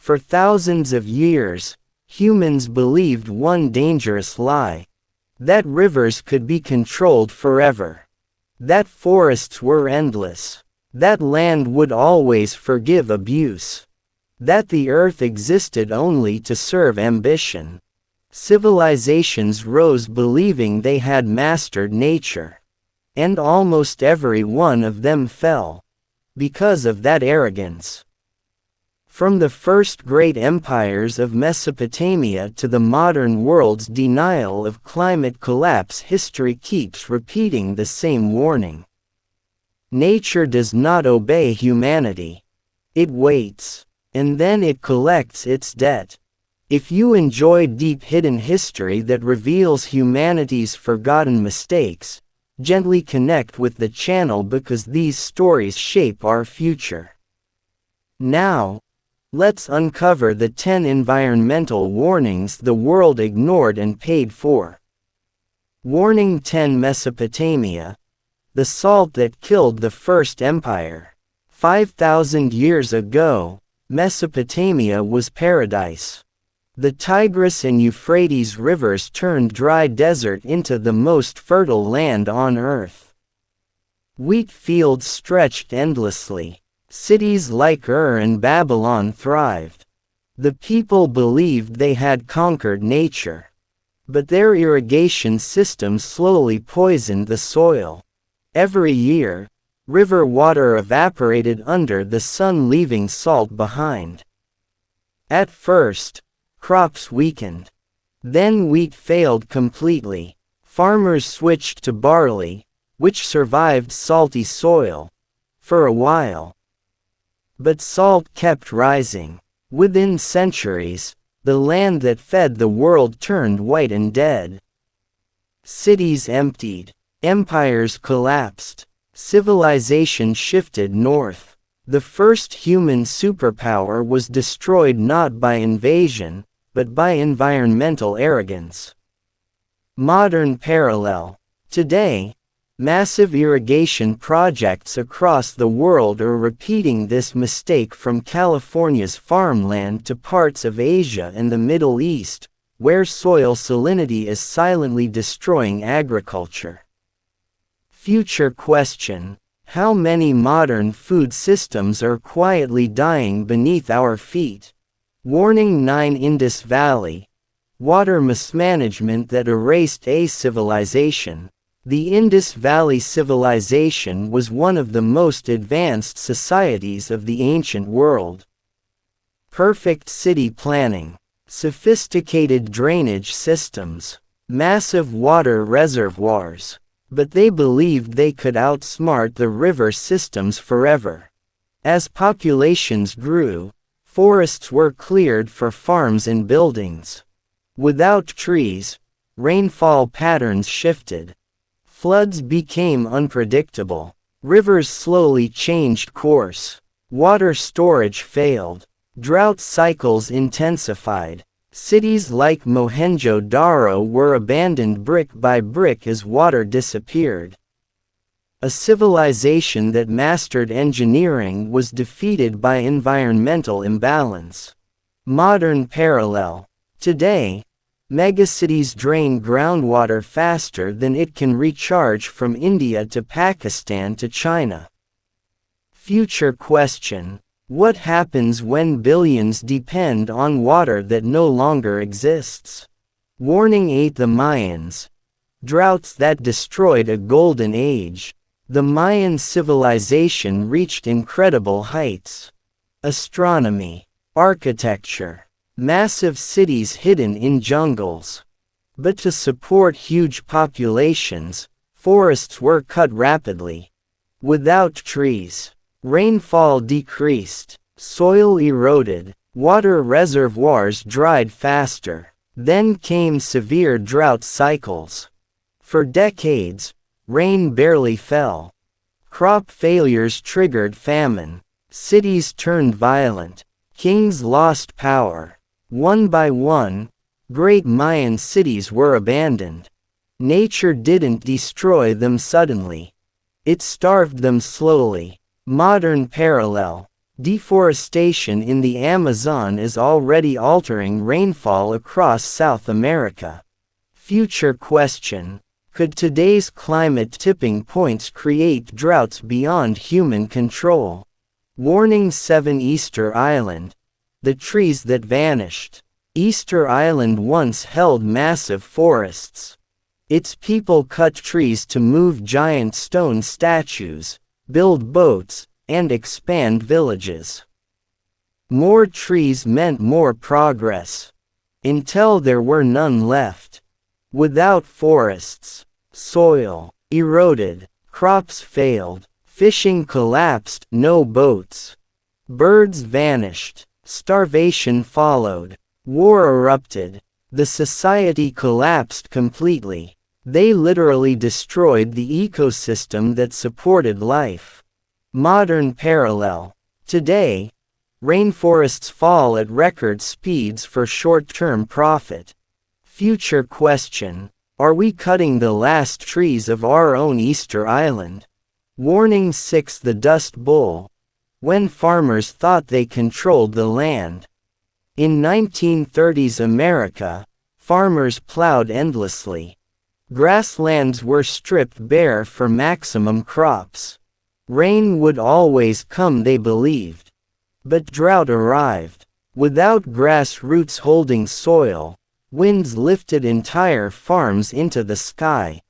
For thousands of years, humans believed one dangerous lie: that rivers could be controlled forever, that forests were endless, that land would always forgive abuse, that the earth existed only to serve ambition. Civilizations rose believing they had mastered nature. And almost every one of them fell because of that arrogance. From the first great empires of Mesopotamia to the modern world's denial of climate collapse, history keeps repeating the same warning. Nature does not obey humanity. It waits, and then it collects its debt. If you enjoy deep hidden history that reveals humanity's forgotten mistakes, gently connect with the channel because these stories shape our future. Now, let's uncover the 10 environmental warnings the world ignored and paid for. Warning 10: Mesopotamia, the salt that killed the first empire. 5,000 years ago, Mesopotamia was paradise. The Tigris and Euphrates rivers turned dry desert into the most fertile land on earth. Wheat fields stretched endlessly. Cities like Ur and Babylon thrived. The people believed they had conquered nature. But their irrigation systems slowly poisoned the soil. Every year, river water evaporated under the sun, leaving salt behind. At first, crops weakened. Then wheat failed completely. Farmers switched to barley, which survived salty soil for a while. But salt kept rising. Within centuries, the land that fed the world turned white and dead. Cities emptied. Empires collapsed. Civilization shifted north. The first human superpower was destroyed not by invasion, but by environmental arrogance. Modern parallel. Today, massive irrigation projects across the world are repeating this mistake, from California's farmland to parts of Asia and the Middle East, where soil salinity is silently destroying agriculture. Future question: how many modern food systems are quietly dying beneath our feet? Warning 9: Indus Valley, water mismanagement that erased a civilization. The Indus Valley Civilization was one of the most advanced societies of the ancient world. Perfect city planning, sophisticated drainage systems, massive water reservoirs. But they believed they could outsmart the river systems forever. As populations grew, forests were cleared for farms and buildings. Without trees, rainfall patterns shifted. Floods became unpredictable. Rivers slowly changed course. Water storage failed. Drought cycles intensified. Cities like Mohenjo-Daro were abandoned brick by brick as water disappeared. A civilization that mastered engineering was defeated by environmental imbalance. Modern parallel. Today, megacities drain groundwater faster than it can recharge, from India to Pakistan to China. Future question: what happens when billions depend on water that no longer exists? Warning 8: the Mayans, droughts that destroyed a golden age. The Mayan civilization reached incredible heights. Astronomy, architecture, massive cities hidden in jungles. But to support huge populations, forests were cut rapidly. Without trees, rainfall decreased, soil eroded, water reservoirs dried faster. Then came severe drought cycles. For decades, rain barely fell. Crop failures triggered famine. Cities turned violent. Kings lost power. One by one, great Mayan cities were abandoned. Nature didn't destroy them suddenly. It starved them slowly. Modern parallel. Deforestation in the Amazon is already altering rainfall across South America. Future question: could today's climate tipping points create droughts beyond human control? Warning 7 Easter Island. The trees that vanished. Easter Island once held massive forests. Its people cut trees to move giant stone statues, build boats, and expand villages. More trees meant more progress. Until there were none left. Without forests, soil eroded, crops failed, fishing collapsed, no boats. Birds vanished, starvation followed, war erupted, the society collapsed completely. They literally destroyed the ecosystem that supported life. Modern parallel. Today, rainforests fall at record speeds for short-term profit. Future question: are we cutting the last trees of our own Easter Island? Warning 6 The Dust Bowl. When farmers thought they controlled the land. In 1930s America, farmers plowed endlessly. Grasslands were stripped bare for maximum crops. Rain would always come, they believed. But drought arrived. Without grassroots holding soil, winds lifted entire farms into the sky.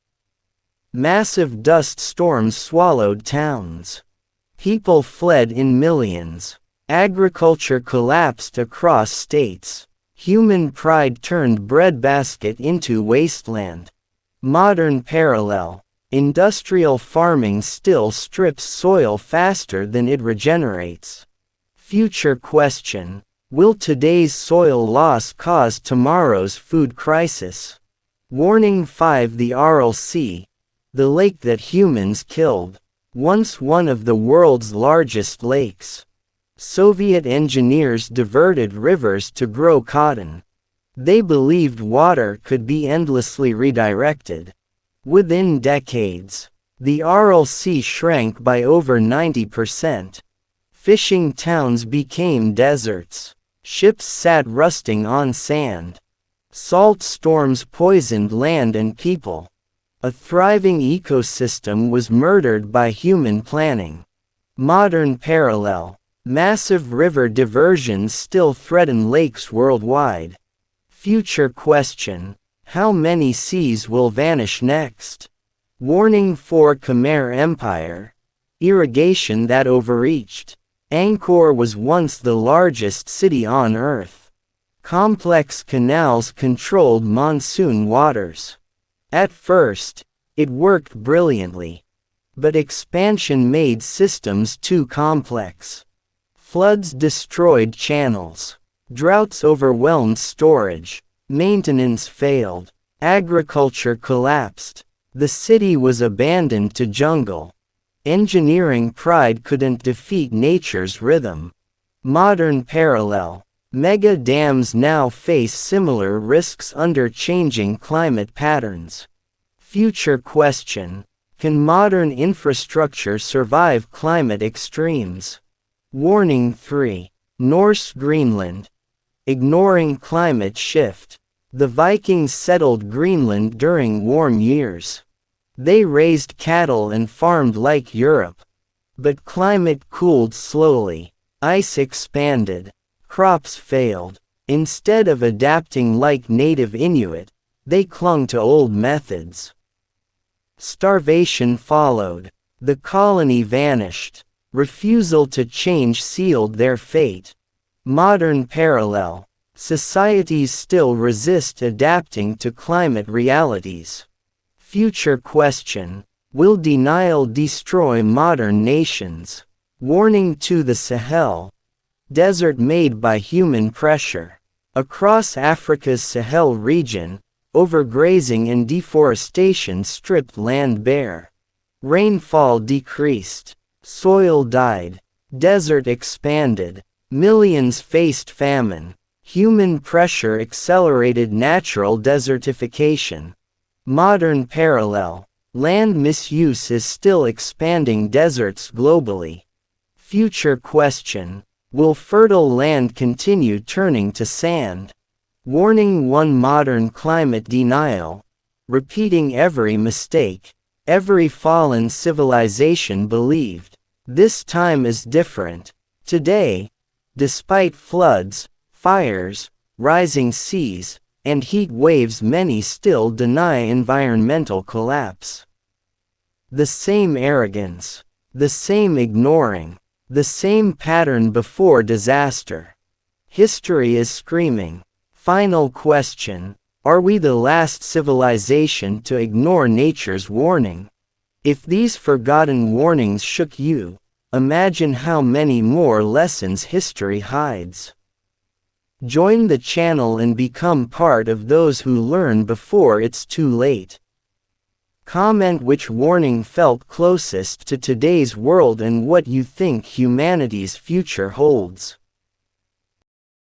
Massive dust storms swallowed towns. People fled in millions. Agriculture collapsed across states. Human pride turned breadbasket into wasteland. Modern parallel. Industrial farming still strips soil faster than it regenerates. Future question: will today's soil loss cause tomorrow's food crisis? Warning 5 The Aral Sea. The lake that humans killed. Once one of the world's largest lakes. Soviet engineers diverted rivers to grow cotton. They believed water could be endlessly redirected. Within decades, the Aral Sea shrank by over 90%. Fishing towns became deserts. Ships sat rusting on sand. Salt storms poisoned land and people. A thriving ecosystem was murdered by human planning. Modern parallel. Massive river diversions still threaten lakes worldwide. Future question: how many seas will vanish next? Warning 4 Khmer Empire. Irrigation that overreached. Angkor was once the largest city on earth. Complex canals controlled monsoon waters. At first, it worked brilliantly. But expansion made systems too complex. Floods destroyed channels. Droughts overwhelmed storage. Maintenance failed. Agriculture collapsed. The city was abandoned to jungle. Engineering pride couldn't defeat nature's rhythm. Modern parallel. Mega dams now face similar risks under changing climate patterns. Future question: can modern infrastructure survive climate extremes? Warning 3. Norse Greenland. Ignoring climate shift. The Vikings settled Greenland during warm years. They raised cattle and farmed like Europe. But climate cooled slowly. Ice expanded. Crops failed. Instead of adapting like native Inuit, they clung to old methods. Starvation followed. The colony vanished. Refusal to change sealed their fate. Modern parallel. Societies still resist adapting to climate realities. Future question: will denial destroy modern nations? Warning to the Sahel. Desert made by human pressure. Across Africa's Sahel region, overgrazing and deforestation stripped land bare. Rainfall decreased. Soil died. Desert expanded. Millions faced famine. Human pressure accelerated natural desertification. Modern parallel. Land misuse is still expanding deserts globally. Future question. Will fertile land continue turning to sand? Warning: one modern climate denial. Repeating every mistake. Every fallen civilization believed. This time is different. Today, despite floods, fires, rising seas, and heat waves, many still deny environmental collapse. The same arrogance. The same ignoring. The same pattern before disaster. History is screaming. Final question. Are we the last civilization to ignore nature's warning? If these forgotten warnings shook you, imagine how many more lessons history hides. Join the channel and become part of those who learn before it's too late. Comment which warning felt closest to today's world and what you think humanity's future holds.